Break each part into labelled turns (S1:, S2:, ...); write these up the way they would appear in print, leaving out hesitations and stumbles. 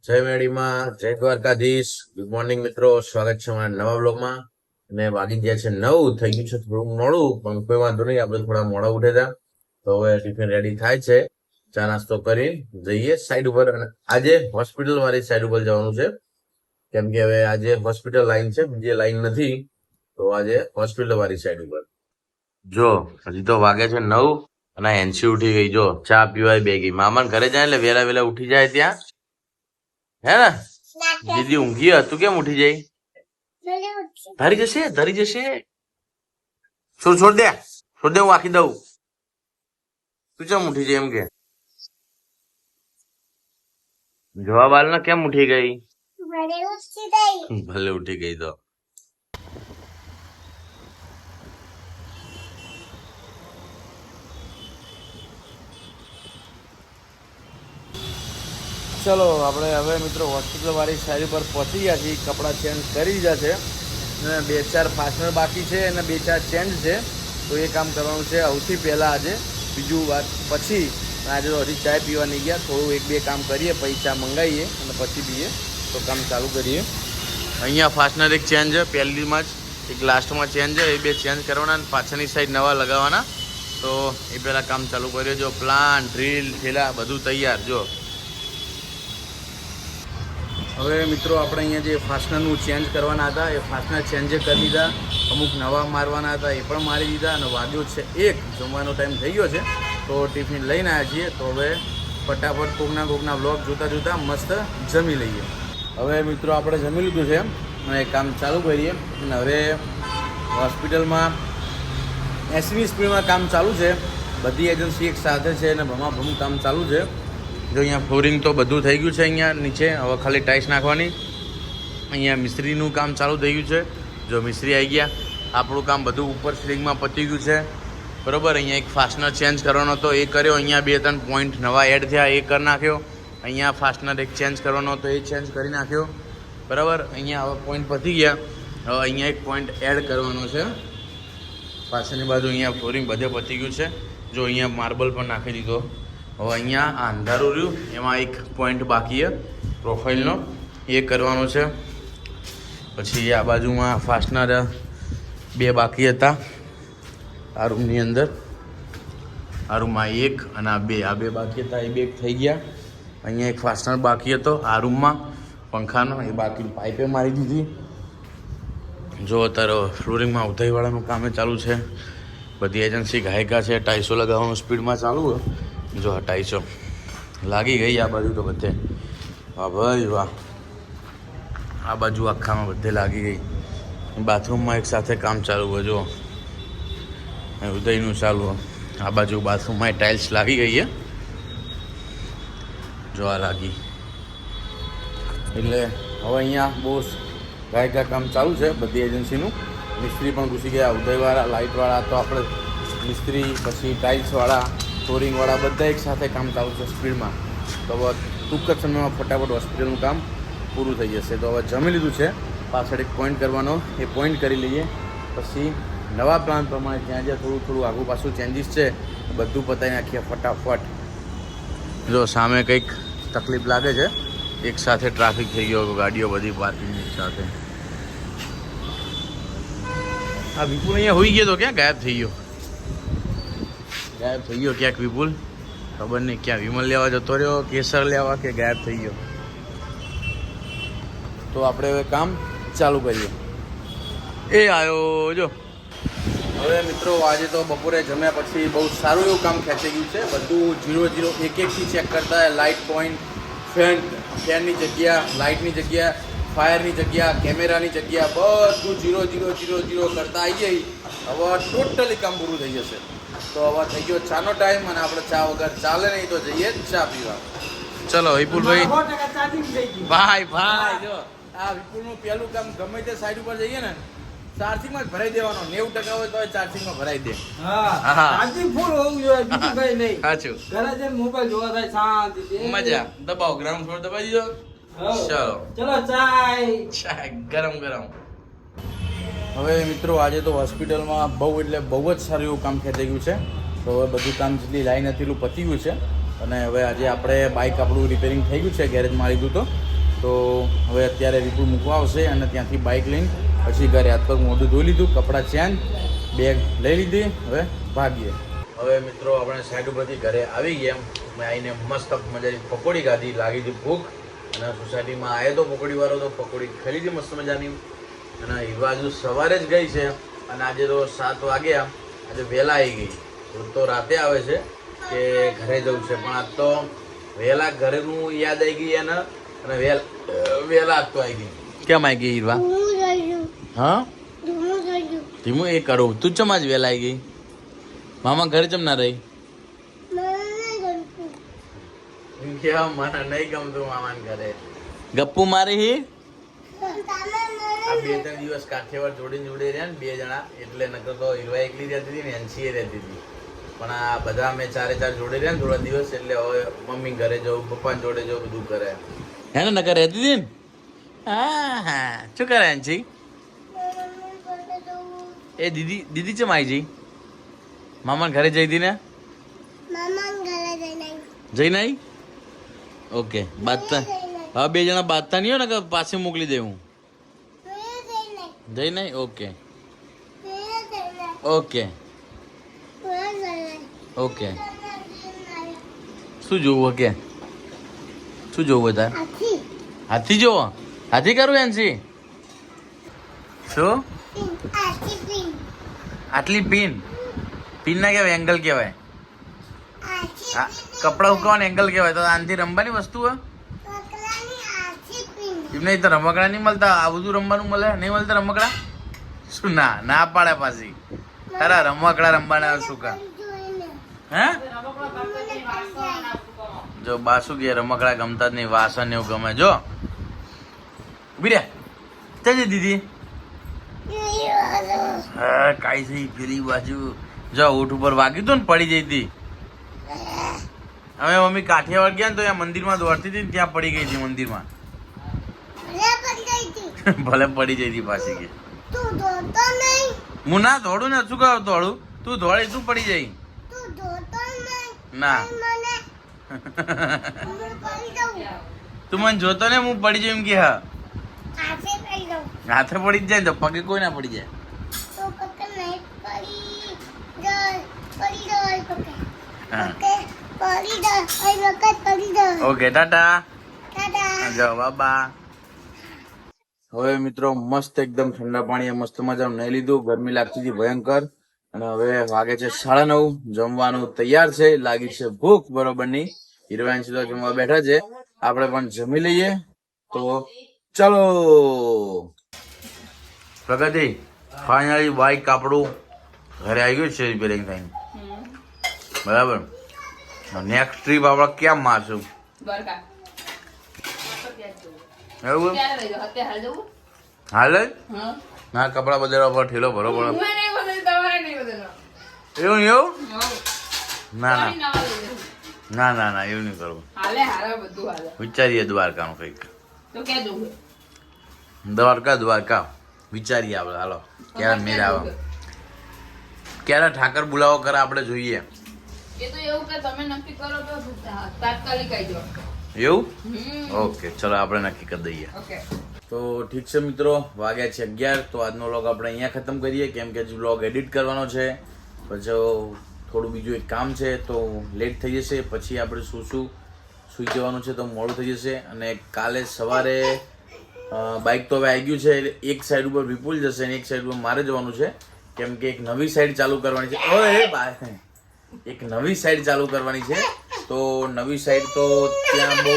S1: જય મેડીમાં, જય Dwarkadhish. Good morning મિત્રો, સ્વાગત છે અમારા નવા બ્લોગમાં. અને વાગી ગયા છે 9, થઈ ગયું છે થોડું મોડું, પણ કોઈ વાંધો નહીં, આપણે થોડા મોડા ઉઠે હતા. તો હવે ટિફિન રેડી થાય છે, ચા નાસ્તો કરી જઈએ સાઈડ ઉપર. અને આજે હોસ્પિટલ વાળી સાઈડ ઉપર જવાનું છે, કેમ કે હવે આજે હોસ્પિટલ લાઈન છે, બીજી લાઈન નથી. તો આજે હોસ્પિટલ વાળી સાઈડ ઉપર જો હજી તો વાગે છે 9 અને એનસી ઉઠી ગઈ. જો ચા પીવાય બે ગઈ. મામાને ઘરે જાય એટલે વેલા વેલા ઉઠી જાય ત્યાં, હે ને? દીદી ઊંઘી તું કેમ ઉઠી જાય? ધરી જશે. છોડ દે હું આખી દઉં. તું કેમ ઉઠી જાય એમ કે જવાબ આલ ને, કેમ ઉઠી ગઈ? ભલે ઉઠી ગઈ તો ચલો આપણે હવે મિત્રો હોસ્પિટલ વાળી સાઈડ પર પહોંચી ગયા છીએ. કપડાં ચેન્જ કરી દીધા છે અને 2-4 ફાસ્ટનર બાકી છે અને 2-4 ચેન્જ છે. તો એ કામ કરવાનું છે સૌથી પહેલાં આજે. બીજું વાત પછી. આજે તો હજી ચાય પીવા નહીં ગયા, થોડું 1-2 કામ કરીએ, પૈસા મંગાવીએ અને પછી પીએ તો કામ ચાલુ કરીએ. અહીંયા ફાસ્ટનર એક ચેન્જ છે, પહેલીમાં જ એક લાસ્ટમાં ચેન્જ છે, એ 2 ચેન્જ કરવાના અને પાછળની સાઈડ નવા લગાવવાના. તો એ પહેલાં કામ ચાલુ કરીએ. જો પ્લાન, ડ્રીલ, ઠેલા બધું તૈયાર. જો હવે મિત્રો આપણે અહીંયા જે ફાસ્ટનરનું ચેન્જ કરવાના હતા એ ફાસ્ટનર ચેન્જ કરી દીધા. અમુક નવા મારવાના હતા એ પણ મારી દીધા. અને વાગ્યો છે 1, જમવાનો ટાઈમ થઈ ગયો છે. તો ટિફિન લઈને આવ્યા છીએ. તો હવે ફટાફટ કોકના વ્લોગ જોતા મસ્ત જમી લઈએ. હવે મિત્રો આપણે જમી લીધું છે અને કામ ચાલુ કરીએ. અને હવે હોસ્પિટલમાં 80ની સ્પીડમાં કામ ચાલુ છે. બધી એજન્સી એક સાથે છે અને ભમાભમ કામ ચાલુ છે. જો અહીંયા ફ્લોરિંગ તો બધું થઈ ગયું છે અહીંયા નીચે, હવે ખાલી ટાઇલ્સ નાખવાની. અહીંયા મિસ્ત્રીનું કામ ચાલુ થઈ ગયું છે. જો મિસ્ત્રી આવી ગયા. આપણું કામ બધું ઉપર સીલિંગમાં પતી ગયું છે, બરાબર. અહીંયા એક ફાસ્ટનર ચેન્જ કરવાનો હતો એ કર્યો. અહીંયા 2-3 પોઈન્ટ નવા એડ થયા એ કરી નાખ્યો. અહીંયા ફાસ્ટનર એક ચેન્જ કરવાનો હતો એ ચેન્જ કરી નાખ્યો, બરાબર. અહીંયા હવે પોઈન્ટ પતી ગયા. હવે અહીંયા એક પોઈન્ટ એડ કરવાનો છે પાછળની બાજુ. અહીંયા ફ્લોરિંગ બધે પતી ગયું છે. જો અહીંયા માર્બલ પણ નાખી દીધો. હવે અહીંયા આ અંધારું રહ્યું એમાં એક પોઈન્ટ બાકી છે પ્રોફાઇલનો, એ કરવાનો છે. પછી આ બાજુમાં ફાસ્ટનર 2 બાકી હતા આ રૂમની અંદર. આ રૂમમાં 1 અને આ 2 બાકી હતા, એ 2 થઈ ગયા. અહીંયા એક ફાસ્ટનર બાકી હતો આ રૂમમાં પંખાનો, એ બાકી પાઇપે મારી દીધી. જો અત્યારે ફ્લોરિંગમાં ઉધાઈવાળાનું કામે ચાલુ છે. બધી એજન્સી ઘાયકા છે, ટાઈસો લગાવવાનું સ્પીડમાં ચાલુ હોય. જો આ ટાઈસો લાગી ગઈ આ બાજુ તો બધે. વાહ ભાઈ વાહ, આ બાજુ આખામાં બધે લાગી ગઈ. બાથરૂમમાં એક સાથે કામ ચાલુ હોય. જો ઉદયનું ચાલુ હોય. આ બાજુ બાથરૂમમાં ટાઇલ્સ લાગી ગઈ છે. જો આ લાગી એટલે હવે અહીંયા બહુ ગાયકા કામ ચાલુ છે બધી એજન્સીનું. મિસ્ત્રી પણ ઘૂસી ગયા, ઉદયવાળા, લાઇટવાળા, તો આપણે મિસ્ત્રી, પછી ટાઇલ્સવાળા, ફ્લોરિંગવાળા બધા એક સાથે કામ ચાલુ છે સ્પીડમાં. તો હવે ટૂંક જ સમયમાં ફટાફટ હોસ્પિટલનું કામ પૂરું થઈ જશે. તો હવે જમી લીધું છે, પાછળ એક પોઈન્ટ કરવાનો, એ પોઈન્ટ કરી લઈએ. પછી નવા પ્લાન પ્રમાણે જ્યાં જ્યાં થોડું આગું પાછું ચેન્જીસ છે બધું પતાવી નાખીએ ફટાફટ. જો સામે કંઈક તકલીફ લાગે છે, એક સાથે ટ્રાફિક થઈ ગયો, ગાડીઓ બધી પાર્કિંગ એક સાથે. આ વિપુલ અહીંયા હોઈ ગયો તો ક્યાં ગાયબ થઈ ગયો? ક્યાંક વિપુલ, ખબર નહીં ક્યાં વિમલ લેવા જતો રહ્યો, કેસર લેવા, કે ગાયબ થઈ ગયો. તો આપણે હવે કામ ચાલુ કરીએ. એ આવ્યો જો. હવે મિત્રો આજે તો બપોરે જમ્યા પછી બહુ સારું એવું કામ ખેંચાઈ ગયું છે. બધું 0-0 1-1થી ચેક કરતા, લાઇટ પોઈન્ટ, ફેનની જગ્યા, લાઇટની જગ્યા, ફાયરની જગ્યા, કેમેરાની જગ્યા, બધું 0-0-0-0 કરતા આવી જઈ. હવે ટોટલી કામ પૂરું થઈ જશે. તો હવે થઈ ગયો ચાનો ટાઈમ અને આપણે ચા વગર ચાલે નહીં, તો જઈએ ચા પીવા. ચલો વિપુલભાઈ, ભાઈ જો આ વિપુલનું પહેલું કામ ગમે તે સાઈડ ઉપર જઈએ ને ચાર્જિંગમાં જ ભરાઈ દેવાનો. 90% હોય તો ચાર્જિંગમાં ભરાઈ દે.
S2: ચાર્જિંગ ફૂલ હોવું જોઈએ, બીજું કઈ નહીં.
S1: સાચું.
S2: ઘરે જઈને મોબાઈલ જોવા થાય શાંતિથી.
S1: મજા. દબાવો, ગ્રાઉન્ડ ફ્લોર દબાવી દીધો.
S2: ચલો ચાય
S1: ગરમ. હવે મિત્રો આજે તો હોસ્પિટલમાં બહુ જ સારું એવું કામ ખેંચાઈ ગયું છે. તો હવે બધું કામ જેટલી લાઈન હતી એટલું પતી ગયું છે. અને હવે આજે આપણે બાઇક આપણું રિપેરિંગ થઈ ગયું છે, ગેરેજમાં લીધું તો તો હવે અત્યારે વિપુલ મૂકવા આવશે અને ત્યાંથી બાઇક લઈને પછી ઘરે હાથ પગ મોઢું ધોઈ લીધું, કપડાં ચેન્જ, બેગ લઈ લીધી, હવે ભાગીએ. હવે મિત્રો આપણે સાઈડ ઉપરથી ઘરે આવી ગયા. મેં આવીને મસ્ત મજાની પકોડી ખાધી, લાગી હતી ભૂખ અને સોસાયટીમાં આવ્યો તો પકોડીવાળો તો પકોડી ખાઈ લીધી મસ્ત મજાની. અને એ બાજુ સવારે જ ગઈ છે અને આજે તો 7 વાગ્યા, આજે વહેલા આવી ગઈ. રોજ તો રાતે આવે છે કે ઘરે જવું છે, પણ આજ તો વહેલા ઘરેનું યાદ આવી ગઈ એને અને વહેલા આજ તો આવી ગઈ. કેમ આવી ગઈ હીરવા? હા ધીમું એ કરું. તું ચમ આજ વહેલા આવી ગઈ? મામા ઘરે ચમ ના રહી? કેમ મને નહીં ગમતું મામાને ઘરે? ગપ્પુ મારી હી આ 2-3 દિવસ કાઠિયાવાડ જોડે રહ્યા ને 2 જણા, એટલે નકર તો હીરવા એકલી રહેતી હતી ને એનસીએ રહેતી હતી. પણ આ બધા અમે 4 જોડે રહ્યા ને થોડા દિવસ, એટલે હવે મમ્મી ઘરે જવું, પપ્પા જોડે જવું, બધું કરે હે ને. નકર રહેતી હતી ને. હા શું કરે એનસી? એ દીદી ચમ આવી જઈ? મામા ઘરે જઈ હતી ને? જઈ નહીં? ઓકે બાદતા હા 2 જણા બાદતા નહીં હોય ને પાછી મોકલી દે હું. જઈ નહીં? Okay okay okay. શું જોવું કે શું જોવું તાર? હાથી જોવો? હાથી કરું એનસી? શું આટલી પિન? પિન ના કહેવાય, એંગલ કહેવાય. હા કપડા ઉકાવવાનું એંગલ કહેવાય. તો આનાથી રમવાની વસ્તુ હોય એમ નહીં તો રમકડા નહીં મળતા? આ બધું રમવાનું મળે નહીં મળતા રમકડા? શું ના ના પાડે પાછી? તારા રમકડા રમવાના શું કા? હે જો બાસુ કે રમકડા ગમતા જ નહીં, વાસણ એવું ગમે. જો બીરે જજે દીદી. હા કાઈ થઈ પેલી બાજુ જો ઊંટ ઉપર વાગ્યું હતું ને પડી જઈ હતી. હવે મમ્મી કાઠિયાવાડ ગયા ને તો ત્યાં મંદિરમાં દોડતી હતી ને ત્યાં પડી ગઈ હતી મંદિરમાં. ભલે પડી જઈ હતી પાછી કે હું ના દોડું ને. શું કહું દોડું? તું દોડી તું પડી જઈ. ના તું મને જોતો ને હું પડી જઈ એમ કે હા હાથે પડી જ જાય તો પગે કોઈ ના પડી જાય. ઓકે ટાટા જાઓ બાબા. હવે મિત્રો મસ્ત એકદમ ઠંડા પાણીએ મસ્ત મજાનું નહીં લીધું, ગરમી લાગતી હતી ભયંકર. અને હવે વાગે છે 9:30, જમવાનું તૈયાર છે, લાગી છે ભૂખ બરોબરની. હીરવાન સીધો જમવા બેઠા છે, આપણે પણ જમી લઈએ. તો ચલો પ્રગતિ ફાઇનલી બાઈક આપણું ઘરે આવી ગયું છે રિપેરિંગ થઈને. બરાબર. નેક્સ્ટ ટ્રીપ આપણે ક્યાં મારશું? એવું હાલ ના કપડા બદલવા પર ઠેલો ભરો પડે. એવું એવું ના ના ના ના ના એવું નહીં કરવું. વિચારીએ દ્વારકાનું કંઈક. દ્વારકા વિચારીએ આપણે. હાલો ક્યારે મેળ આવે, ક્યારે ઠાકર બોલાવો કરે આપણે જોઈએ. એવું? ઓકે ચલો આપણે નક્કી કરી દઈએ. તો ઠીક છે મિત્રો, વાગ્યા છે 11. તો આજનો વ્લોગ આપણે અહીંયા ખતમ કરીએ, કેમ કે હજુ વ્લોગ એડિટ કરવાનો છે. પછી થોડું બીજું એક કામ છે તો લેટ થઈ જશે. પછી આપણે સુઈ જવાનું છે તો મોડું થઈ જશે. અને કાલે સવારે બાઇક તો હવે આવી ગયું છે, એટલે એક સાઈડ ઉપર વિપુલ જશે અને એક સાઈડ ઉપર મારે જવાનું છે, કેમ કે એક નવી સાઈડ ચાલુ કરવાની છે. એક નવી સાઈડ ચાલુ કરવાની છે. તો નવી સાઈડ તો ત્યાં બહુ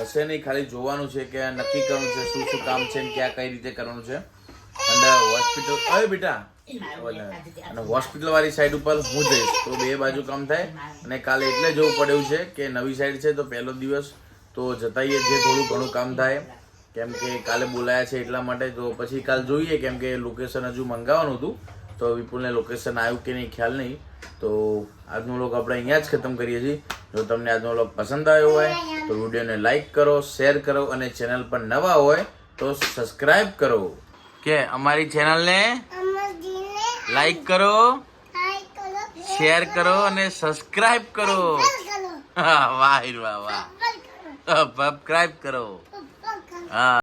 S1: હશે નહીં, ખાલી જોવાનું છે કે નક્કી કરવાનું છે શું શું કામ છે ને ક્યાં કઈ રીતે કરવાનું છે. અને હોસ્પિટલ અરે બેટા અને હોસ્પિટલ વાળી સાઈડ ઉપર હું જઈશ તો 2 બાજુ કામ થાય. અને કાલે એટલે જવું પડ્યું છે કે નવી સાઈડ છે તો પહેલો દિવસ તો જતાઈએ જે થોડું ઘણું કામ થાય, કેમ કે કાલે બોલાયા છે એટલા માટે. તો પછી કાલ જોઈએ, કેમ કે લોકેશન હજુ મંગાવવાનું હતું તો વિપુલને લોકેશન આવ્યું કે નહીં ખ્યાલ નહીં. તો આજનો વ્લોગ આપણે અહીંયા જ ખતમ કરીએ છીએ. જો તમને આજનો વ્લોગ પસંદ આવ્યો હોય તો વિડીયોને લાઈક કરો, શેર કરો અને ચેનલ પર નવા હોય તો સબસ્ક્રાઇબ કરો. કે અમારી ચેનલને લાઈક કરો, શેર કરો અને સબસ્ક્રાઇબ કરો. વાહ વાહ વાહ, સબસ્ક્રાઇબ કરો. હા